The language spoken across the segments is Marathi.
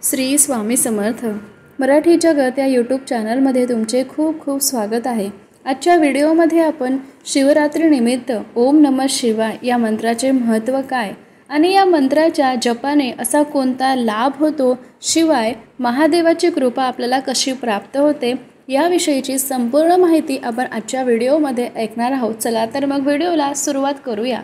श्री स्वामी समर्थ मराठी जगत या यूट्यूब चॅनलमध्ये तुमचे खूप खूप स्वागत आहे। आजच्या व्हिडिओमध्ये आपण शिवरात्रीनिमित्त ओम नमः शिवाय या मंत्राचे महत्त्व काय आणि या मंत्राच्या जपाने असा कोणता लाभ होतो, शिवाय महादेवाची कृपा आपल्याला कशी प्राप्त होते याविषयीची संपूर्ण माहिती आपण आजच्या व्हिडिओमध्ये ऐकणार आहोत। चला तर मग व्हिडिओला सुरुवात करूया।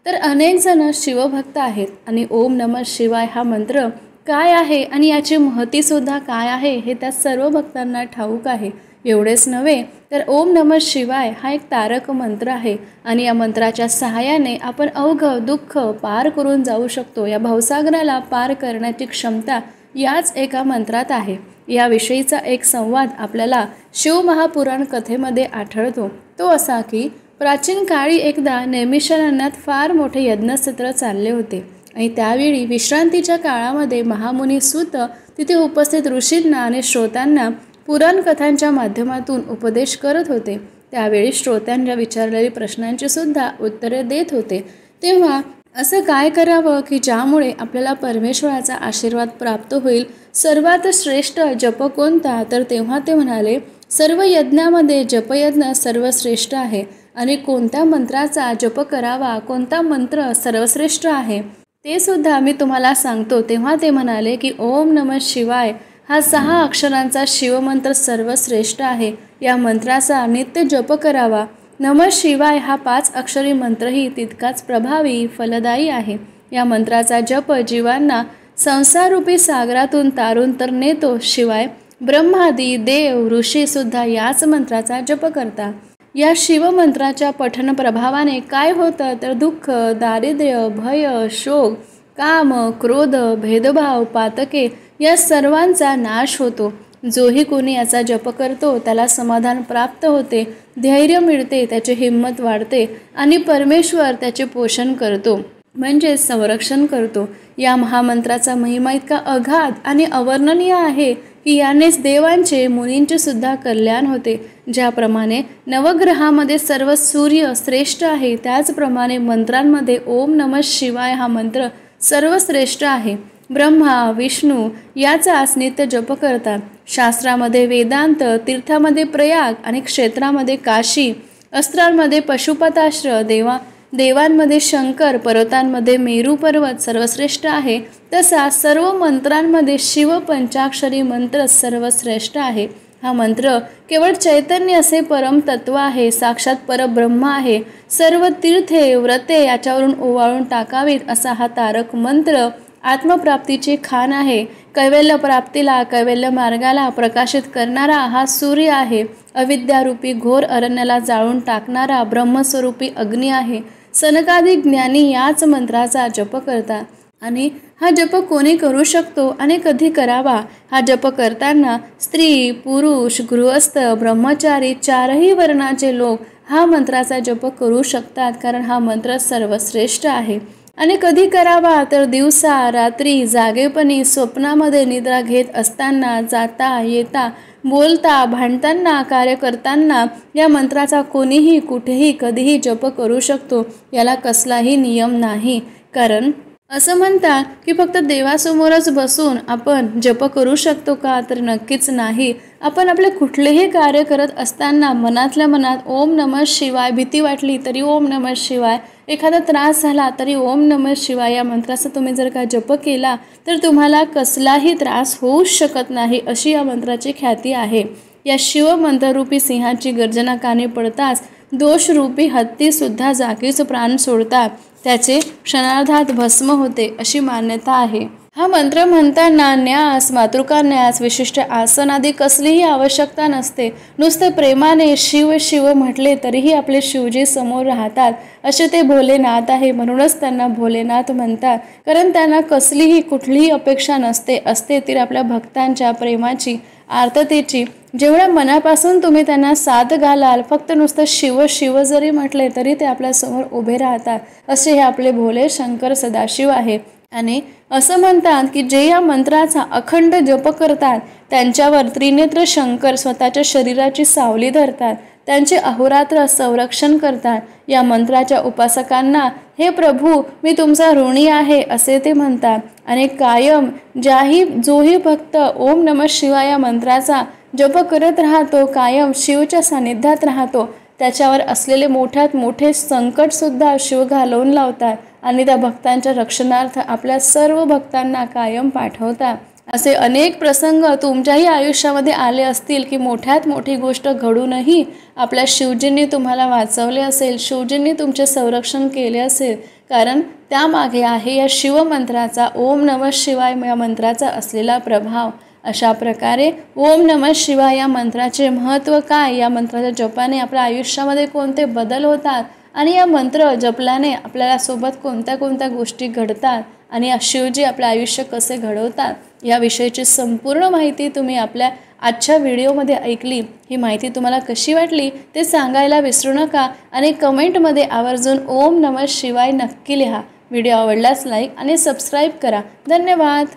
तर अनेक जण शिवभक्त आहेत आणि ओम नमः शिवाय हा मंत्र काय आहे आणि याची महती सुद्धा काय आहे हे त्या सर्व भक्तांना ठाऊक आहे। एवढेच नव्हे तर ओम नमः शिवाय हा एक तारक मंत्र आहे आणि या मंत्राच्या सहाय्याने आपण अवघं दुःख पार करून जाऊ शकतो। या भवसागराला पार करण्याची क्षमता याच एका मंत्रात आहे। याविषयीचा एक संवाद आपल्याला शिवमहापुराण कथेमध्ये आढळतो। तो असा की प्राचीन काळी एकदा नैमिषारण्यात फार मोठे यज्ञसत्र चालले होते आणि त्यावेळी विश्रांतीच्या काळामध्ये महामुनी सूत तिथे उपस्थित ऋषींना आणि श्रोत्यांना पुराण कथांच्या माध्यमातून उपदेश करत होते। त्यावेळी श्रोत्यांच्या विचारलेल्या प्रश्नांची सुद्धा उत्तरे देत होते। तेव्हा असं काय करावं की ज्यामुळे आपल्याला परमेश्वराचा आशीर्वाद प्राप्त होईल, सर्वात श्रेष्ठ जप कोणता? तर तेव्हा ते म्हणाले, सर्व यज्ञामध्ये जपयज्ञ सर्वश्रेष्ठ आहे आणि कोणत्या मंत्राचा जप करावा, कोणता मंत्र सर्वश्रेष्ठ आहे ते सुद्धा मी तुम्हाला सांगतो। तेव्हा ते म्हणाले की ओम नमः शिवाय हा 6 अक्षरांचा शिवमंत्र सर्वश्रेष्ठ आहे। या मंत्राचा नित्य जप करावा। नमः शिवाय हा 5 अक्षरी मंत्रही तितकाच प्रभावी फलदायी आहे। या मंत्राचा जप जीवांना संसाररूपी सागरातून तारून तर नेतो, शिवाय ब्रह्मादी देव ऋषी सुद्धा याच मंत्राचा जप करतात। या शिवमंत्राच्या पठण प्रभावाने काय होतं तर दुःख, दारिद्र्य, भय, शोक, काम, क्रोध, भेदभाव, पातके या सर्वांचा नाश होतो। जोही कोणी याचा जप करतो त्याला समाधान प्राप्त होते, धैर्य मिळते, त्याची हिंमत वाढते आणि परमेश्वर त्याचे पोषण करतो, म्हणजे संरक्षण करतो। या महामंत्राचा महिमा इतका अगाध आणि अवर्णनीय आहे की यानेच देवांचे मुनींचे सुद्धा कल्याण होते। ज्याप्रमाणे नवग्रहामध्ये सर्व सूर्य श्रेष्ठ आहे, त्याचप्रमाणे मंत्रांमध्ये ओम नमः शिवाय हा मंत्र सर्वश्रेष्ठ आहे। ब्रह्मा विष्णू याचाच नित्य जप करतात। शास्त्रामध्ये वेदांत, तीर्थामध्ये प्रयाग आणि क्षेत्रामध्ये काशी, अस्त्रांमध्ये पशुपतास्त्र, देवांमध्ये शंकर, पर्वतांमध्ये मेरू पर्वत सर्वश्रेष्ठ आहे। तसा सर्व मंत्रांमध्ये शिव पंचाक्षरी मंत्र सर्वश्रेष्ठ आहे। हा मंत्र केवळ चैतन्य असे परम तत्व आहे, साक्षात परब्रह्म आहे। सर्व तीर्थे व्रते याच्यावरून ओवाळून टाकावीत असा हा तारक मंत्र आत्मप्राप्तीचे खान आहे। कैवल्य प्राप्तीला, कैवल्य मार्गाला प्रकाशित करणारा हा सूर्य आहे। अविद्यारूपी घोर अरण्याला जाळून टाकणारा ब्रह्मस्वरूपी अग्नी आहे। सनकादी ज्ञानी याच मंत्राचा जप करतात आणि हा जप कोणी करू शकतो आणि कधी करावा? हा जप करताना स्त्री, पुरुष, गृहस्थ, ब्रह्मचारी चारही वर्णाचे लोक हा मंत्राचा जप करू शकतात, कारण हा मंत्र सर्वश्रेष्ठ आहे। आणि कधी करावा तर दिवसा, रात्री, जागेपणी, स्वप्नामध्ये, निद्रा घेत असताना, जाता येता, बोलता, भांडताना, कार्य करताना या मंत्राचा कोणीही कुठेही कधीही जप करू शकतो। याला कसलाही नियम नाही, कारण असं म्हणतात की फक्त देवासमोरच बसून आपण जप करू शकतो का? तर नक्कीच नाही। आपण आपले कुठलेही कार्य करत असताना मनातल्या मनात ओम नमः शिवाय, भीती वाटली तरी ओम नमः शिवाय, एखादा त्रास झाला तरी ओम नमः शिवाय या मंत्राचा तुम्ही जर का जप केला तर तुम्हाला कसलाही त्रास होऊ शकत नाही, अशी या मंत्राची ख्याती आहे। या शिवमंत्ररूपी सिंहाची गर्जना कानी पडताच दोषरूपी हत्ती सुद्धा जागीच प्राण सोडतात, त्याचे क्षणार्धात भस्म होते, अशी मान्यता आहे। हा मंत्र म्हणताना न्यास, मातृकान्यास, विशिष्ट आसन आदी कसलीही आवश्यकता नसते। नुसते प्रेमाने शिव शिव म्हटले तरीही आपले शिवजी समोर राहतात, असे ते भोलेनाथ आहे। म्हणूनच त्यांना भोलेनाथ म्हणतात, कारण त्यांना कसलीही कुठलीही अपेक्षा नसते। असते तर आपल्या भक्तांच्या प्रेमाची, आर्ततेची। जेवढ्या मनापासून तुम्ही त्यांना साथ घालाल, फक्त नुसतं शिव शिव जरी म्हटले तरी ते आपल्या समोर उभे राहतात, असे हे आपले भोले शंकर सदाशिव आहे। आणि असं म्हणतात की जे या मंत्राचा अखंड जप करतात त्यांच्यावर त्रिनेत्र शंकर स्वतःच्या शरीराची सावली धरतात, त्यांचे अहोरात्र संरक्षण करतात। या मंत्राच्या उपासकांना हे प्रभू मी तुमचा ऋणी आहे असे ते म्हणतात। आणि कायम जोही भक्त ओम नमः शिवाय या मंत्राचा जप करत राहतो, कायम शिवच्या सानिध्यात राहतो, त्याच्यावर असलेले मोठ्यात मोठे संकटसुद्धा शिव घालवून लावतात आणि त्या भक्तांच्या रक्षणार्थ आपल्या सर्व भक्तांना कायम पाठवतात। असे अनेक प्रसंग तुमच्याही आयुष्यामध्ये आले असतील की मोठ्यात मोठी गोष्ट घडूनही आपल्या शिवजींनी तुम्हाला वाचवले असेल, शिवजींनी तुमचे संरक्षण केले असेल, कारण त्यामागे आहे या शिवमंत्राचा ओम नमः शिवाय या मंत्राचा असलेला प्रभाव। अशा प्रकारे ओम नमः शिवाय या मंत्राचे महत्त्व काय, या मंत्राच्या जपाने आपल्या आयुष्यामध्ये कोणते बदल होतात आणि या मंत्र जपल्याने आपल्याला सोबत कोणत्या कोणत्या गोष्टी घडतात आणि शिवजी आपले आयुष्य कसे घडवतात, याविषयीची संपूर्ण माहिती तुम्ही आपल्या आजच्या व्हिडिओमध्ये ऐकली। ही माहिती तुम्हाला कशी वाटली ते सांगायला विसरू नका आणि कमेंटमध्ये आवर्जून ओम नमः शिवाय नक्की लिहा। व्हिडिओ आवडल्यास लाईक आणि सबस्क्राईब करा। धन्यवाद।